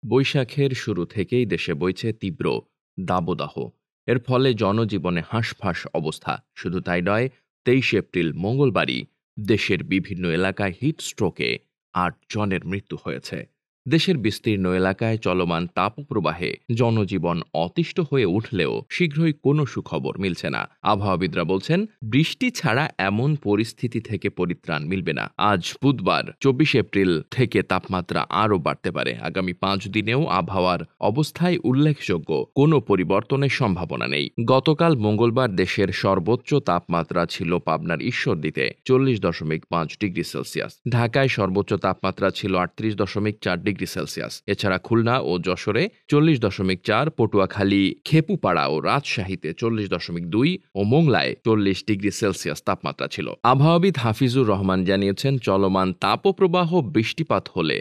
বৈশাখের শুরু থেকেই দেশে বইছে তীব্র দাবদাহ। এর ফলে জনজীবনে হাঁসফাঁস অবস্থা। শুধু তাই নয়, 23 এপ্রিল মঙ্গলবারই দেশের বিভিন্ন এলাকায় হিটস্ট্রোকে ৮ জনের মৃত্যু হয়েছে। দেশের বিস্তীর্ণ এলাকায় চলমান তাপপ্রবাহে জনজীবন অতিষ্ঠ হয়ে উঠলেও শীঘ্রই কোনো সুখবর মিলছে না। আবহাওয়াবিদরা বলছেন, বৃষ্টি ছাড়া এমন পরিস্থিতি থেকে পরিত্রাণ মিলবে না। আজ বুধবার 24 এপ্রিল থেকে তাপমাত্রা আরও বাড়তে পারে। আগামী 5 দিনেও আবহাওয়ার অবস্থায় উল্লেখযোগ্য কোনো পরিবর্তনের সম্ভাবনা নেই। গতকাল মঙ্গলবার দেশের সর্বোচ্চ তাপমাত্রা ছিল পাবনার ঈশ্বরদীতে 40.5 ডিগ্রি সেলসিয়াস। ঢাকায় সর্বোচ্চ তাপমাত্রা ছিল 38.4 ডিগ্রি সেলসিয়াস। এছাড়া খুলনা ও যশোরে 40.4, পটুয়াখালী, খেপুপাড়া ও রাজশাহীতে 40.2 ও মোংলায় 40 ডিগ্রি সেলসিয়াস তাপমাত্রা ছিল। আবহাওয়াবিদ হাফিজুর রহমান জানিয়েছেন, চলমান তাপপ্রবাহ বৃষ্টিপাত হলে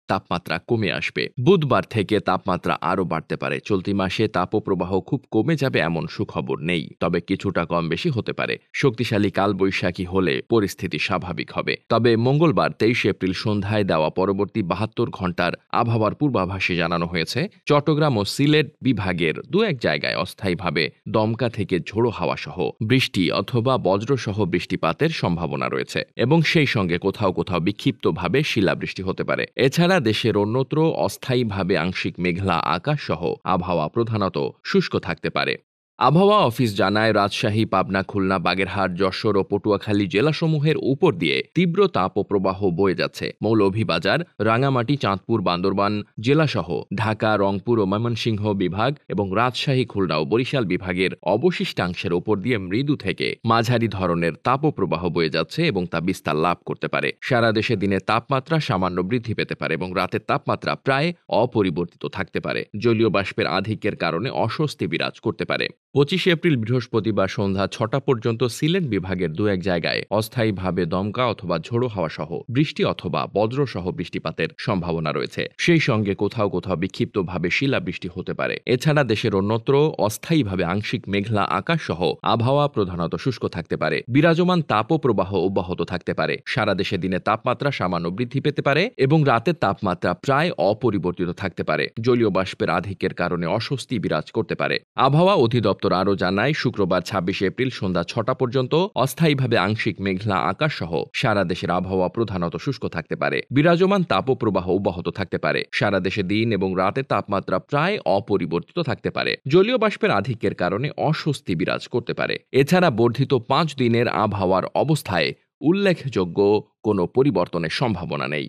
তাপমাত্রা কমে আসবে। বুধবার থেকে তাপমাত্রা আরও বাড়তে পারে। চলতি মাসে তাপপ্রবাহ খুব কমে যাবে এমন সুখবর নেই, তবে কিছুটা কম বেশি হতে পারে। শক্তিশালী কালবৈশাখী হলে পরিস্থিতি স্বাভাবিক হবে। তবে মঙ্গলবার 23 এপ্রিল সন্ধ্যায় দেওয়া পরবর্তী 72 ঘন্টার আবহাওয়ার পূর্বাভাসে জানানো হয়েছে, চট্টগ্রাম ও সিলেট বিভাগের দু এক জায়গায় অস্থায়ীভাবে দমকা থেকে ঝোড়ো হাওয়া সহ বৃষ্টি অথবা বজ্রসহ বৃষ্টিপাতের সম্ভাবনা রয়েছে এবং সেই সঙ্গে কোথাও কোথাও বিক্ষিপ্তভাবে শিলাবৃষ্টি হতে পারে। এছাড়া দেশের অন্যত্র অস্থায়ীভাবে আংশিক মেঘলা আকাশ সহ আবহাওয়া প্রধানত শুষ্ক থাকতে পারে। আবহাওয়া অফিস জানায়, রাজশাহী, পাবনা, খুলনা, বাগেরহাট, যশোর ও পটুয়াখালী জেলাসমূহের উপর দিয়ে তীব্র তাপপ্রবাহ বয়ে যাচ্ছে। মৌলভীবাজার, রাঙামাটি, চাঁদপুর, বান্দরবান জেলাসহ ঢাকা, রংপুর ও ময়মনসিংহ বিভাগ এবং রাজশাহী, খুলনা ও বরিশাল বিভাগের অবশিষ্টাংশের উপর দিয়ে মৃদু থেকে মাঝারি ধরনের তাপপ্রবাহ বয়ে যাচ্ছে এবং তা বিস্তার লাভ করতে পারে। সারা দেশে দিনের তাপমাত্রা সামান্য বৃদ্ধি পেতে পারে এবং রাতের তাপমাত্রা প্রায় অপরিবর্তিত থাকতে পারে। জলীয় বাষ্পের আধিক্যের কারণে অস্বস্তি বিরাজ করতে পারে। 25 এপ্রিল বৃহস্পতিবার সন্ধ্যা 6টা পর্যন্ত সিলেট বিভাগের দু এক জায়গায় অস্থায়ীভাবে দমকা অথবা ঝোড়ো হাওয়া সহ বৃষ্টি অথবা বজ্রসহ বৃষ্টিপাতের সম্ভাবনা রয়েছে। সেই সঙ্গে কোথাও কোথাও বিক্ষিপ্তভাবে শিলাবৃষ্টি হতে পারে। এছাড়া দেশের অন্যত্র অস্থায়ীভাবে আংশিক মেঘলা আকাশ সহ আবহাওয়া প্রধানত শুষ্ক থাকতে পারে। বিরাজমান তাপপ্রবাহ অব্যাহত থাকতে পারে। সারা দেশে দিনে তাপমাত্রা সামান্য বৃদ্ধি পেতে পারে এবং রাতের তাপমাত্রা প্রায় অপরিবর্তিত থাকতে পারে। জলীয় বাষ্পের আধিক্যের কারণে অস্বস্তি বিরাজ করতে পারে। আবহাওয়া অধিদপ্তর আরও জানায়, শুক্রবার 26 এপ্রিল সন্ধ্যা 6টা পর্যন্ত অস্থায়ীভাবে আংশিক মেঘলা আকাশ সহ সারা দেশের আবহাওয়া প্রধানত শুষ্ক থাকতে পারে। বিরাজমান তাপপ্রবাহ অব্যাহত থাকতে পারে। সারা দেশে দিন এবং রাতের তাপমাত্রা প্রায় অপরিবর্তিত থাকতে পারে। জলীয় বাষ্পের আধিক্যের কারণে অস্বস্তি বিরাজ করতে পারে। এছাড়া বর্ধিত 5 দিনের আবহাওয়ার অবস্থায় উল্লেখযোগ্য কোনো পরিবর্তনের সম্ভাবনা নেই।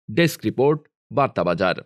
Desk report, বার্তাবাজার।